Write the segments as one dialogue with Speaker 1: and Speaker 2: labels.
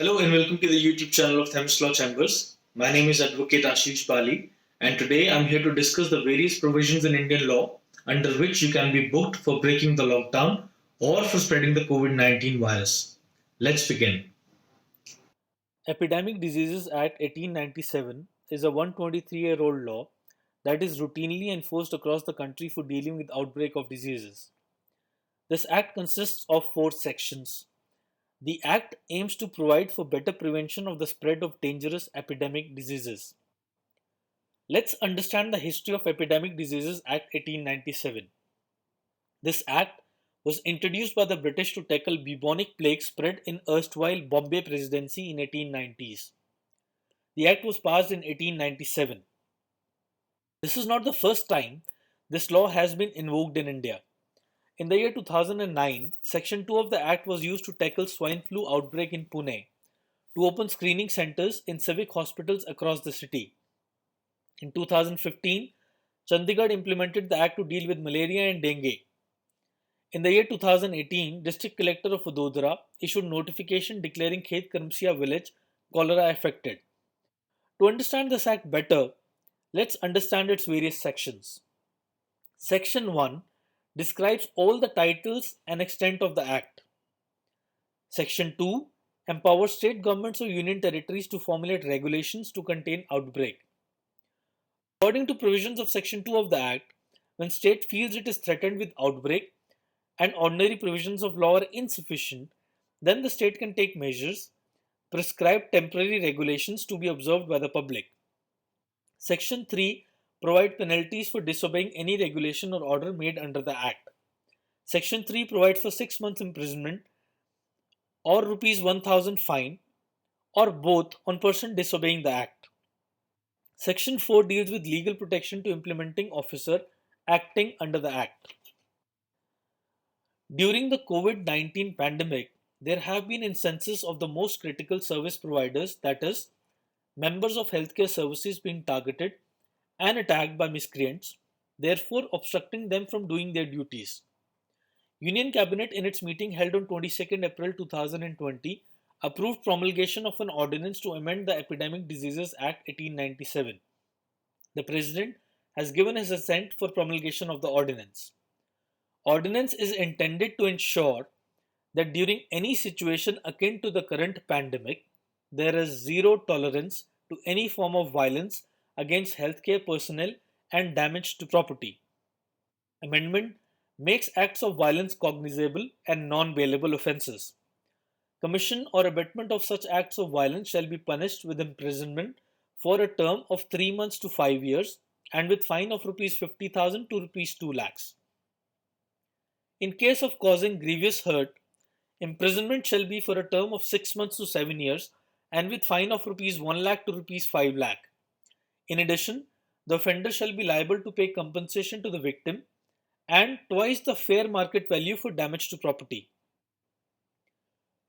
Speaker 1: Hello and welcome to the YouTube channel of Thames Law Chambers. My name is Advocate Ashish Bali, and today I'm here to discuss the various provisions in Indian law under which you can be booked for breaking the lockdown or for spreading the COVID 19 virus. Let's begin.
Speaker 2: Epidemic Diseases Act 1897 is a 123-year-old law that is routinely enforced across the country for dealing with outbreak of diseases. This act consists of four sections. The act aims to provide for better prevention of the spread of dangerous epidemic diseases. Let's understand the history of Epidemic Diseases Act 1897. This act was introduced by the British to tackle bubonic plague spread in erstwhile Bombay Presidency in 1890s. The act was passed in 1897. This is not the first time this law has been invoked in India. In the year 2009, Section 2 of the Act was used to tackle swine flu outbreak in Pune, to open screening centers in civic hospitals across the city. In 2015, Chandigarh implemented the Act to deal with malaria and dengue. In the year 2018, District Collector of Vadodara issued notification declaring Khet Karamsia village cholera affected. To understand this act better, let's understand its various sections. Section 1 describes all the titles and extent of the act. Section 2 empowers state governments or union territories to formulate regulations to contain outbreak. According to provisions of Section 2 of the act, when state feels it is threatened with outbreak and ordinary provisions of law are insufficient, then the state can take measures, prescribe temporary regulations to be observed by the public. Section 3 provides penalties for disobeying any regulation or order made under the Act. Section 3 provides for 6 months imprisonment or rupees 1000 fine or both on person disobeying the Act. Section 4 deals with legal protection to implementing officer acting under the Act. During the COVID 19 pandemic, there have been instances of the most critical service providers, that is, members of healthcare services, being targeted and attacked by miscreants, therefore obstructing them from doing their duties. Union Cabinet in its meeting held on 22nd April 2020 approved promulgation of an ordinance to amend the Epidemic Diseases Act 1897. The President has given his assent for promulgation of the ordinance. Ordinance is intended to ensure that during any situation akin to the current pandemic, there is zero tolerance to any form of violence against healthcare personnel and damage to property. Amendment makes acts of violence cognizable and non bailable offences. Commission or abatement of such acts of violence shall be punished with imprisonment for a term of 3 months to 5 years and with fine of rupees 50,000 to rupees 2 lakhs. In case of causing grievous hurt, imprisonment shall be for a term of 6 months to 7 years and with fine of rupees 1 lakh to rupees 5 lakh. In addition, the offender shall be liable to pay compensation to the victim and twice the fair market value for damage to property.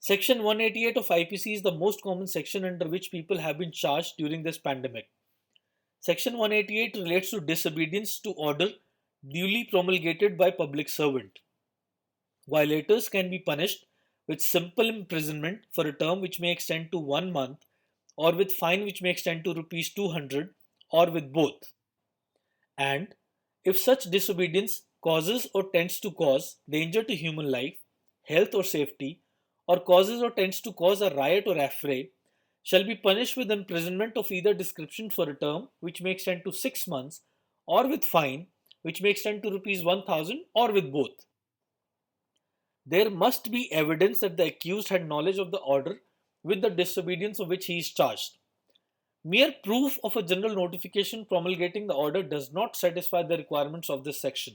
Speaker 2: Section 188 of IPC is the most common section under which people have been charged during this pandemic. Section 188 relates to disobedience to order duly promulgated by public servant. Violators can be punished with simple imprisonment for a term which may extend to 1 month or with fine which may extend to rupees 200 or with both. And if such disobedience causes or tends to cause danger to human life, health or safety, or causes or tends to cause a riot or affray, shall be punished with imprisonment of either description for a term which may extend to 6 months or with fine which may extend to rupees 1000 or with both. There must be evidence that the accused had knowledge of the order with the disobedience of which he is charged. Mere proof of a general notification promulgating the order does not satisfy the requirements of this section.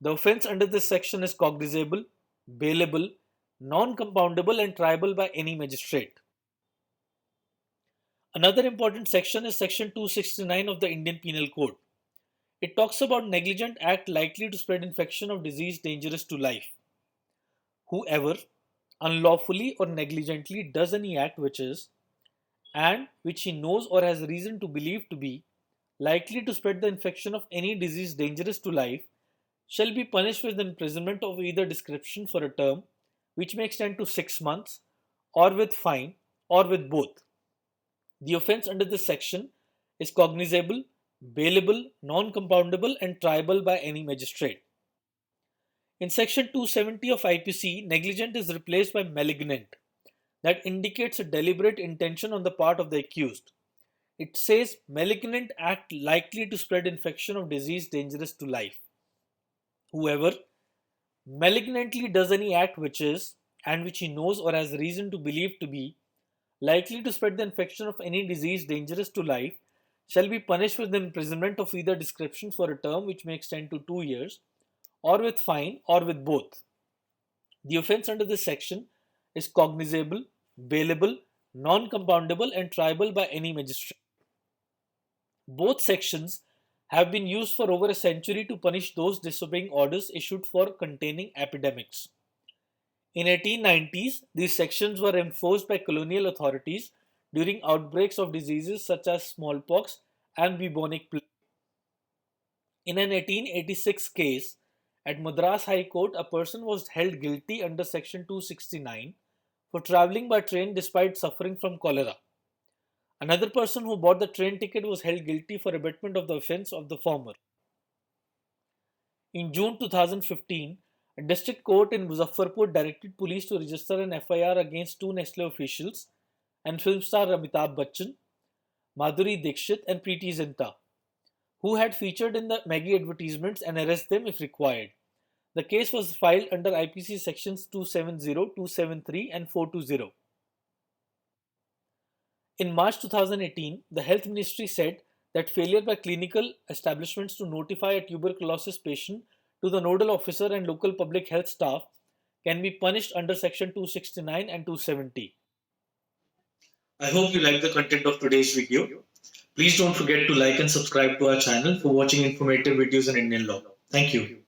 Speaker 2: The offence under this section is cognizable, bailable, non-compoundable and triable by any magistrate. Another important section is section 269 of the Indian Penal Code. It talks about negligent act likely to spread infection of disease dangerous to life. Whoever unlawfully or negligently does any act which is, and which he knows or has reason to believe to be, likely to spread the infection of any disease dangerous to life, shall be punished with imprisonment of either description for a term which may extend to 6 months or with fine, or with both. The offence under this section is cognizable, bailable, non-compoundable, and triable by any magistrate. In section 270 of IPC, negligent is replaced by malignant. That indicates a deliberate intention on the part of the accused. It says malignant act likely to spread infection of disease dangerous to life. Whoever malignantly does any act which is, and which he knows or has reason to believe to be, likely to spread the infection of any disease dangerous to life, shall be punished with imprisonment of either description for a term which may extend to 2 years, or with fine, or with both. The offence under this section is cognizable, bailable, non-compoundable, and triable by any magistrate. Both sections have been used for over a century to punish those disobeying orders issued for containing epidemics. In 1890s, these sections were enforced by colonial authorities during outbreaks of diseases such as smallpox and bubonic plague. In an 1886 case at Madras High Court, a person was held guilty under Section 269 for travelling by train despite suffering from cholera. Another person who bought the train ticket was held guilty for abetment of the offence of the former. In June 2015, a district court in Muzaffarpur directed police to register an FIR against two Nestle officials and film star Amitabh Bachchan, Madhuri Dixit, and Preeti Zinta, who had featured in the Maggie advertisements, and arrest them if required. The case was filed under IPC sections 270, 273, and 420. In March 2018, the Health Ministry said that failure by clinical establishments to notify a tuberculosis patient to the nodal officer and local public health staff can be punished under Section 269 and 270.
Speaker 1: I hope you like the content of today's video. Please don't forget to like and subscribe to our channel for watching informative videos in Indian law. Thank you.